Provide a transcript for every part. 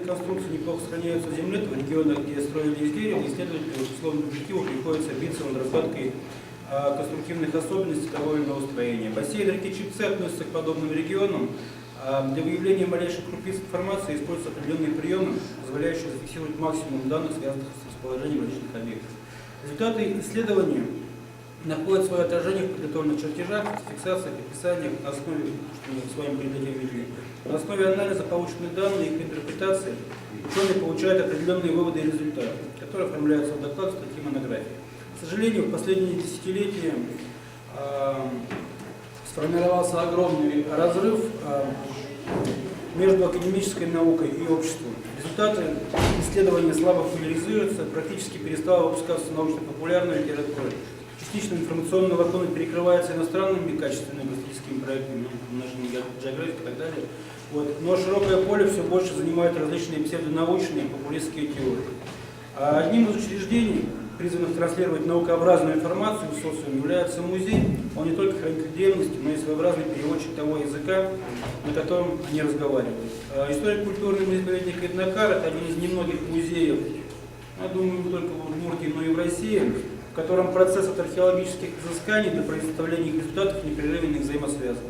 конструкции неплохо сохраняются в земле, в регионах, где строили из дерева, исследователю в условном объективу приходится биться над разгадкой конструктивных особенностей того или иного строения. Бассейн реки Чипцы относится к подобным регионам. Для выявления малейших крупиц информации используются определенные приемы, позволяющие зафиксировать максимум данных, связанных с расположением различных объектов. Результаты исследования находят свое отражение в подготовленных чертежах, фиксациях, описаниях, на основе, что мы с вами перед этим видели. На основе анализа полученных данных и их интерпретации ученые получают определенные выводы и результаты, которые оформляются в доклад, статьи, монографии. К сожалению, в последние десятилетия сформировался огромный разрыв между академической наукой и обществом. Результаты исследования слабо популяризируются, практически перестала выпускаться научно-популярная литература. Частично информационная лакуна перекрывается иностранными качественными географическими проектами, National Geographic и так далее. Но широкое поле все больше занимают различные псевдонаучные популистские теории. Одним из учреждений, призванных транслировать наукообразную информацию в социуме, является музей. Он не только хранитель древности, но и своеобразный переводчик того языка, на котором они разговаривают. Историко-культурный музей-заповедник Эднокар – это один из немногих музеев, я думаю, не только в Удмуртии, но и в России, в котором процесс от археологических изысканий до представления их результатов непрерывно и взаимосвязан.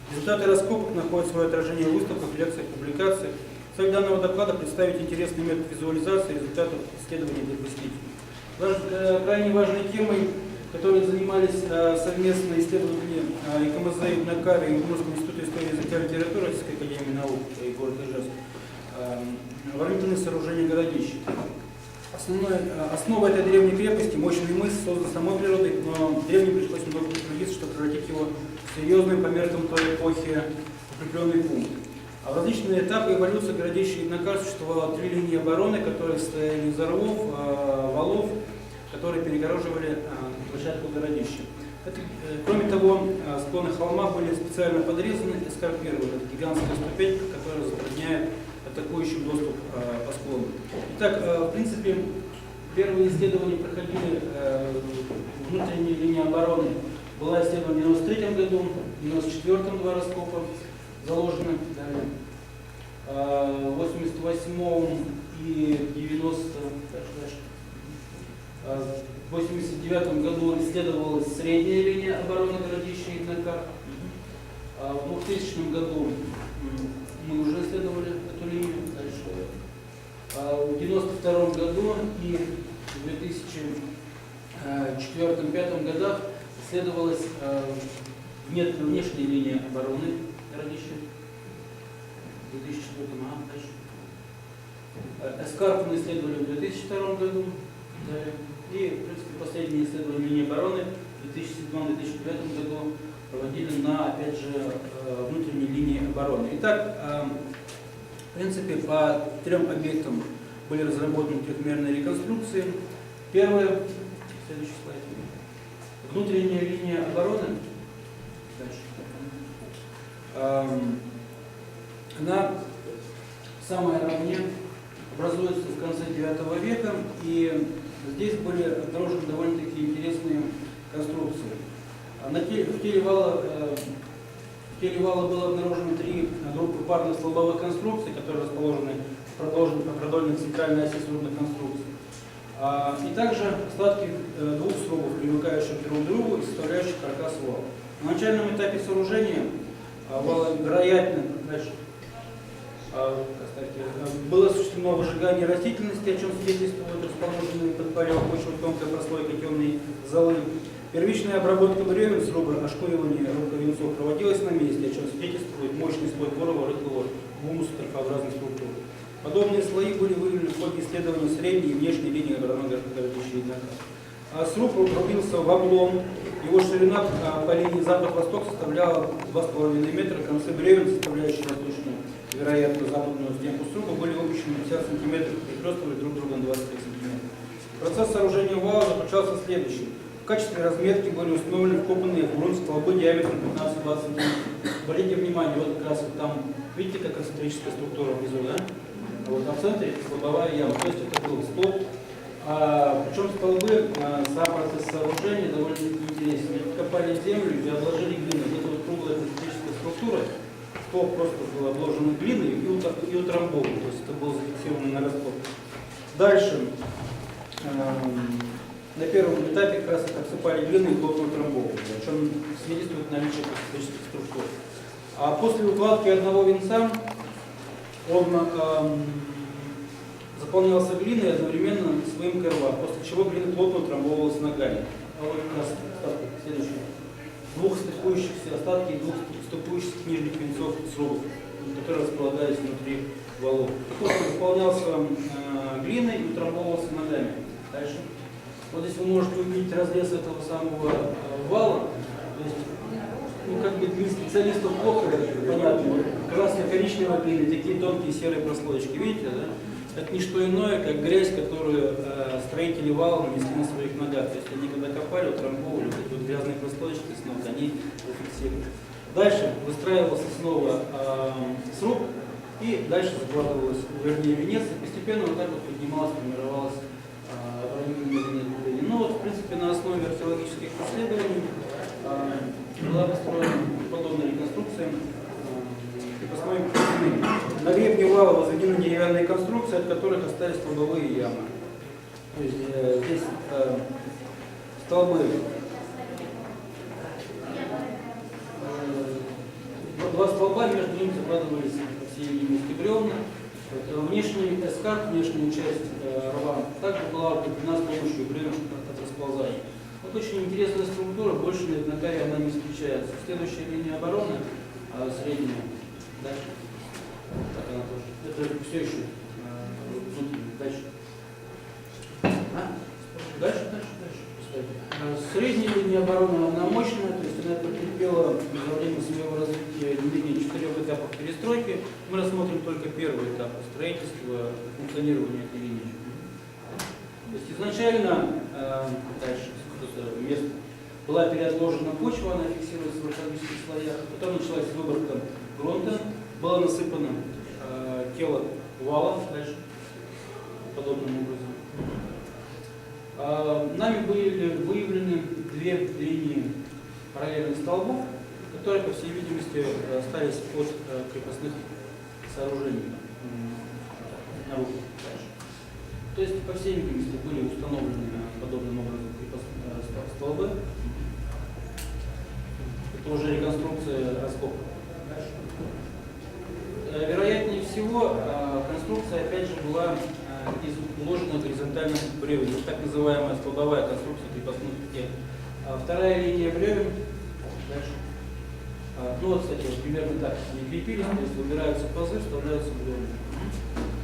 Результаты раскопок находят свое отражение в выставках, лекциях, публикациях. Цель данного доклада – представить интересный метод визуализации результатов исследований для посетителей. Крайне важной темой, которой занимались совместно исследователи ИКМЗ Эднокар и Удмуртского института истории языка и литературы Российской академии наук и города Ижевск, оборонительные сооружения городища. Основа этой древней крепости, мощный мыс, создан самой природой, но древним пришлось много потрудиться, чтобы превратить его в серьезный по меркам той эпохи укрепленный пункт. А в различные этапы эволюции городища Эднокар существовало три линии обороны, которые состояли из рвов, валов, которые перегораживали площадку городища. Кроме того, склоны холма были специально подрезаны и эскарпированы. Это гигантская ступенька, которая затрудняет атакующим доступ по склону. Итак, в принципе, первые исследования проходили внутренней линии обороны. Была исследована в 1993 году, в 1994 два раскопа заложены, в 1988 и 90, в 1989 году исследовалась средняя линия обороны городища Эднокар. В 2000 году мы уже исследовали эту линию. В 1992 году и в 2004-2005 годах исследовалась внешняя линия обороны городища. В 2004 дальше. Эскарп мы исследовали в 2002 году. И, в принципе, последние исследования линии обороны в 2007-2009 году проводили на, опять же, внутренней линии обороны. Итак, в принципе, по трем объектам были разработаны трехмерные реконструкции. Первое, следующий слайд. Внутренняя линия обороны. Дальше. Она самая равнее образуется в конце IX века, и здесь были обнаружены довольно-таки интересные конструкции. В теле вала было обнаружено три группы парных столбовых конструкций, которые расположены по продольной центральной оси срубных конструкций. И также остатки двух срубов, примыкающих друг к другу и составляющих каркас вала. На начальном этапе сооружения вала, вероятно, было осуществлено выжигание растительности, о чем свидетельствует расположенные под полем почвы тонкая прослойка темной золы. Первичная обработка бревен сруба, ошкуривание рукавенцов проводилась на месте, о чем свидетельствует мощный слой порова рыхлого гумуса торфообразной структуры. Подобные слои были выявлены в ходе исследования средней и внешней линии обороны городища Эднокар. Сруб рубился в облом, его ширина по линии запад-восток составляла 2,5 метра, концы бревен, составляющие восточную, вероятно, западную стенку сруба, были выпущены 50 сантиметров, перехлестывали друг друга на 25 сантиметров. Процесс сооружения вала заключался в следующем. В качестве разметки были установлены вкопанные в грунт столбы диаметром 15-20 см. Обратите внимание, вот как раз вот там, видите, как концентрическая структура внизу, да? А в центре столбовая яма, то есть это был столб. Причем столбы, сам процесс сооружения довольно интересный. Они копали землю и обложили глиной. Вот эта вот круглая концентрическая структура, столб просто был обложен глиной и утрамбован. То есть это был зафиксирован на раскоп. Дальше. На первом этапе как раз обсыпали глиной и плотно утрамбовывали, о чем свидетельствует наличие специфических структур. А после укладки одного венца он заполнялся глиной одновременно с выемкой рва, после чего глина плотно утрамбовывалась ногами. А вот у нас остатки следующие. Двух стыкующихся остатки двух стыкующихся нижних венцов срубов, которые располагались внутри валов. После заполнялся глиной и утрамбовывался ногами. Дальше. Вот здесь вы можете увидеть разрез этого самого вала. То есть, ну, как бы для специалистов плохо, понятно. Красно-коричневая глина, такие тонкие серые прослоечки, видите, да? Это не что иное, как грязь, которую строители вала нанесли на своих ногах. То есть они когда копали, утрамбовывали вот эти вот грязные прослоечки с ног, они зафиксировали. Дальше выстраивался снова сруб, и дальше закладывалось, вернее, венец, и постепенно вот так вот поднималось, формировалось ну вот, в принципе, на основе археологических исследований была построена подобная реконструкция крепостной стены. На гребне вала возведены деревянные конструкции, от которых остались столбовые ямы. То есть здесь столбы, два столба, между ними закладывались, по всей видимости, бревна. Внешний эскарп, внешняя часть рва также была укреплена с помощью бревен от расползания. Вот очень интересная структура, больше на этнокаре она не встречается. Следующая линия обороны, средняя, дальше. Так она тоже. Это все еще дальше. Дальше. Средняя линия обороны, она мощная, то есть она претерпела за время своего развития не менее 4 этапов перестройки. Мы рассмотрим только первый этап строительства и функционирования этой линии. То есть изначально дальше место была переотложена почва, она фиксируется в археологических слоях, потом началась выборка грунта, было насыпано тело вала дальше подобным образом. Нами были выявлены две линии параллельных столбов, которые, по всей видимости, остались от крепостных сооружений наружу. То есть, по всей видимости, были установлены подобным образом столбы. Это уже реконструкция раскопок. Вероятнее всего, конструкция, опять же, была из уложенных горизонтальных бревен, так называемая столбовая конструкция крепостных стен. Вторая линия бревен, дальше. Ну вот, кстати, вот примерно так они крепились, то есть выбираются пазы, вставляются бревна.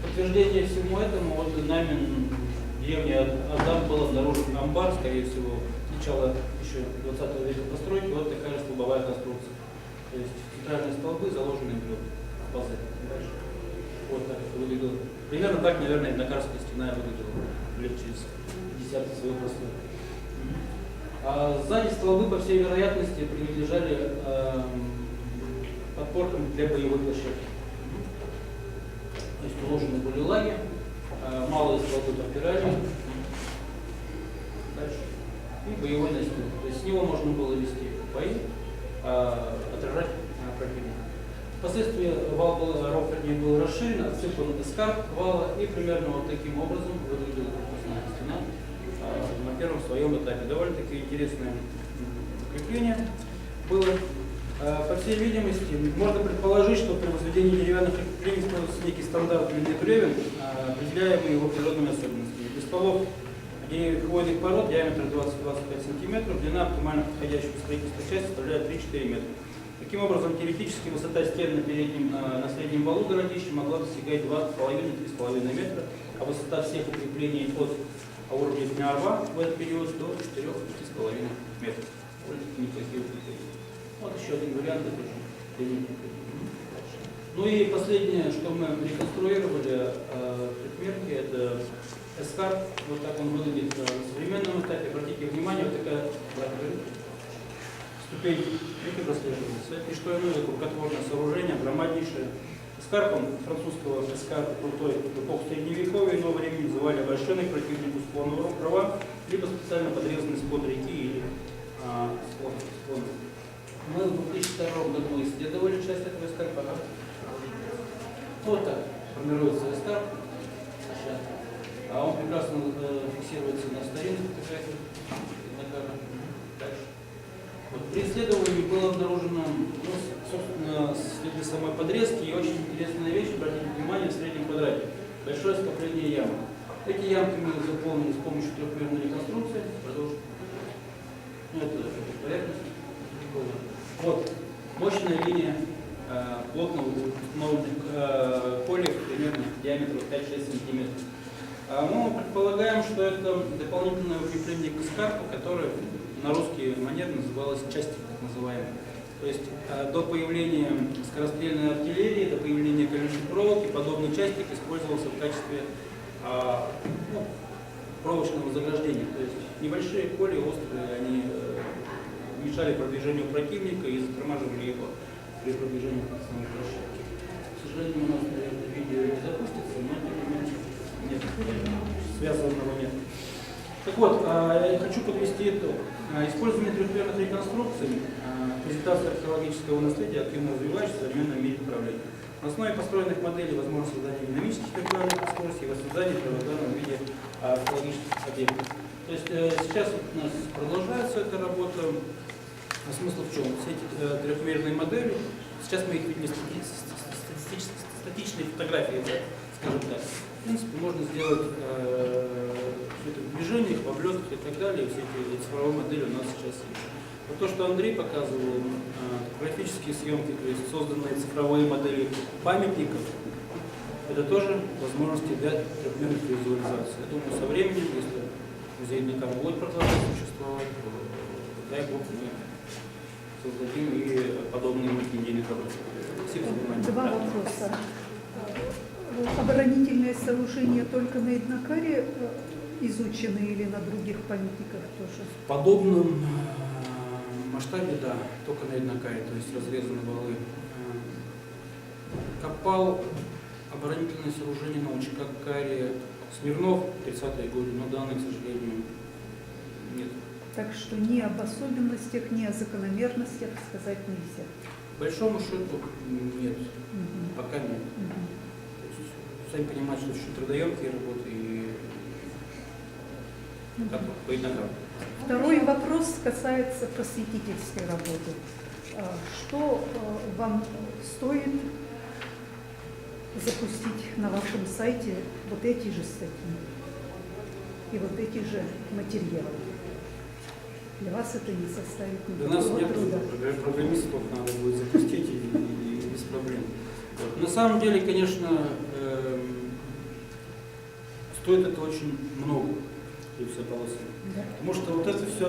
Подтверждение всему этому, вот нами в деревне Адам был обнаружен амбар, скорее всего, начала еще 20 века постройки, вот такая же столбовая конструкция. То есть центральные столбы, заложенные бревна, пазы. Дальше. Вот так это выглядело. Примерно так, наверное, Этнокарская стена выглядела лет через десятки своих расстройств. А сзади столбы, по всей вероятности, принадлежали подпоркам для боевой площадки. То есть уложены были лаги, малые столбы подпирали, дальше, и боевой настил. То есть с него можно было вести бои, отражать противника. Впоследствии вал был расширен, отсыпан эскарп вала, и примерно вот таким образом выглядела крепостная стена на первом своем этапе. Довольно-таки интересное укрепление было. По всей видимости, можно предположить, что при возведении деревянных укреплений используется некий стандарт длины бревен, определяемый его природными особенностями. Для столов хвойных пород диаметр 20-25 см, длина оптимально подходящей к строительству части составляет 3-4 метра. Таким образом, теоретически высота стен на среднем валу городища могла достигать 2,5-3,5 метра, а высота всех укреплений от уровня дня рва в этот период до 4-5,5 метров. Довольно-таки неплохие укрепления. Вот еще один вариант, это уже. Ну и последнее, что мы реконструировали предмерки, это эскарп. Вот так он выглядит на современном этапе. Обратите внимание, вот такая ступень прослеживается. Это не что иное, как рукотворное сооружение, громаднейшее. Эскарпом французского эскарпа крутой в эпоху Средневековья иного времени называли обращенный к противнику склон рва, либо специально подрезанный склон реки или склон. Мы в 2002 году исследовали часть этого эскарпа. Вот так формируется эскарп. при исследовании было обнаружено, ну, собственно, следы самой подрезки и очень интересная вещь, обратите внимание, в среднем квадрате. Большое скопление ямок. Эти ямки мы заполнили с помощью трехмерной реконструкции. Продолжим. Это поверхность. Вот мощная линия плотно установленных колев примерно диаметром 5-6 см. Мы предполагаем, что это дополнительное укрепление к эскарпу, которое на русский манер называлось частик, так называемый. То есть до появления скорострельной артиллерии, до появления колючей проволоки, подобный частик использовался в качестве проволочного заграждения. То есть небольшие коли острые, они мешали продвижению противника и затормаживали его при продвижении по самой площадке. К сожалению, у нас, наверное, видео не запустится, но тем не менее нет, связанного нет. Так вот, я хочу подвести итог. Использование трехмерных реконструкций, презентация археологического наследия активно развивается в современном мире управления. На основе построенных моделей возможно создание динамических виртуальных экскурсий и воссоздание в первозданном виде археологических объектов. То есть сейчас у нас продолжается эта работа. Смысл в чем? Все эти трехмерные модели, сейчас мы их видим статичные фотографии, скажем так. В принципе, можно сделать все это в движениях, в облетках и так далее. Все эти цифровые модели у нас сейчас есть. Вот то, что Андрей показывал, графические съемки, то есть созданные цифровые модели памятников, это тоже возможности для трехмерных визуализаций. Я думаю, со временем, если музей Днакар будет продолжать существовать, то, дай Бог, мы создадим и подобные мультимедийные продукты. Спасибо за внимание. Два вопроса. Оборонительные сооружения только на Эднакаре изучены или на других памятниках тоже? В подобном масштабе, да, только на Эднакаре, то есть разрезаны валы. Копал оборонительные сооружения на Учкакаре Смирнов в 30-е годы, но данных, к сожалению, нет. Так что ни об особенностях, ни о закономерностях сказать нельзя. По большому счету нет, пока нет. То есть, сами понимаете, что это очень трудоемкие работы и как по Эднакару. Второй вопрос касается просветительской работы. Что вам стоит запустить на вашем сайте вот эти же статьи и вот эти же материалы? Для вас это не составит Для нас никакого нет труда. программистов, надо будет запустить и без проблем. Вот. На самом деле, конечно, стоит это очень много, и все полосы. Да. Потому что вот это все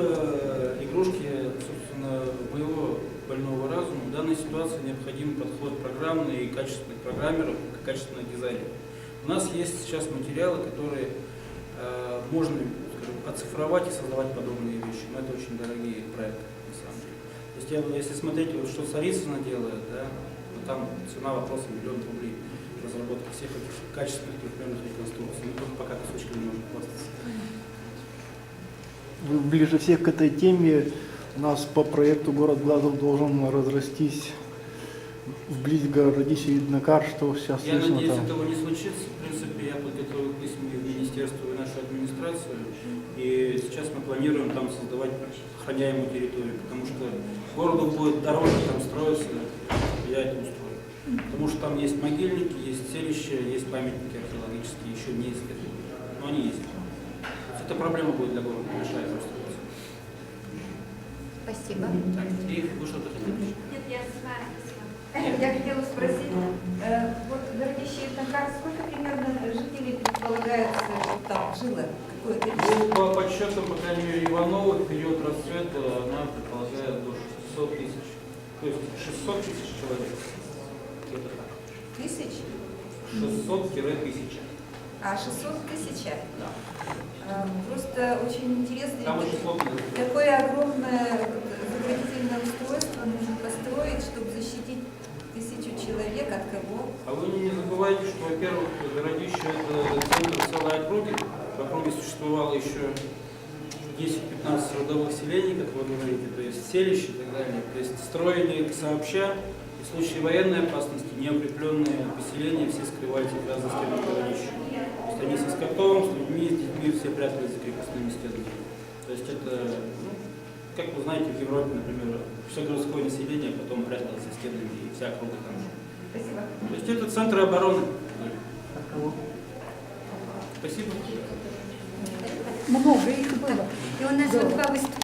игрушки, собственно, моего больного разума. В данной ситуации необходим подход программный и качественных программеров, и качественных дизайнеров. У нас есть сейчас материалы, которые можно, скажем, оцифровать и создавать подобные вещи. Но это очень дорогие проекты, на самом деле. То есть, если смотреть, вот, что Царицына делает, да, то там цена вопроса $1 000 000 разработки всех этих качественных трехмерных реконструкций. Мы только пока кусочками можем хвастаться. Вы ближе всех к этой теме. У нас по проекту город Глазов должен разрастись вблизь городища Эднакар, что сейчас Я слышно надеюсь, там. этого не случится. В принципе, я подготовил письма в министерство и нашу администрацию. И сейчас мы планируем там создавать охраняемую территорию, потому что городу будет дороже там строиться, я это устрою. Потому что там есть могильники, есть селища, есть памятники археологические, еще не исследованы. Но они есть. Это проблема будет для города, мешает устроиться. Спасибо. Так, и вы что-то хотите? Нет, я знаю. Я хотела спросить, вот в городище Эднакар сколько примерно жителей предполагается, что там жило? Какое-то Ну, по подсчетам, по крайней мере, Иванова, в период расцвета она предполагает до 600 тысяч. То есть 600 тысяч человек. Это так. тысяч? 600-1000. А 600 тысяч? Да. Просто очень интересно, Там очень плотно. какое огромное заградительное устройство нужно построить, чтобы защитить 1000 человек от кого? А вы не забывайте, что, во-первых, городище – это центр целой округи. В округе существовало еще 10-15 родовых селений, как вы говорите, то есть селища и так далее. То есть строили сообща, и в случае военной опасности неукрепленные поселения все скрывались как раз за стенами городища. То есть они со скотом, с людьми, с детьми все прятались за крепостными стенами. То есть это Как вы знаете, в Европе, например, все городское население потом пряталось за стенами, и вся округа там же. Спасибо. То есть это центры обороны. Спасибо. Много их было. И у нас Да. вот два выступления.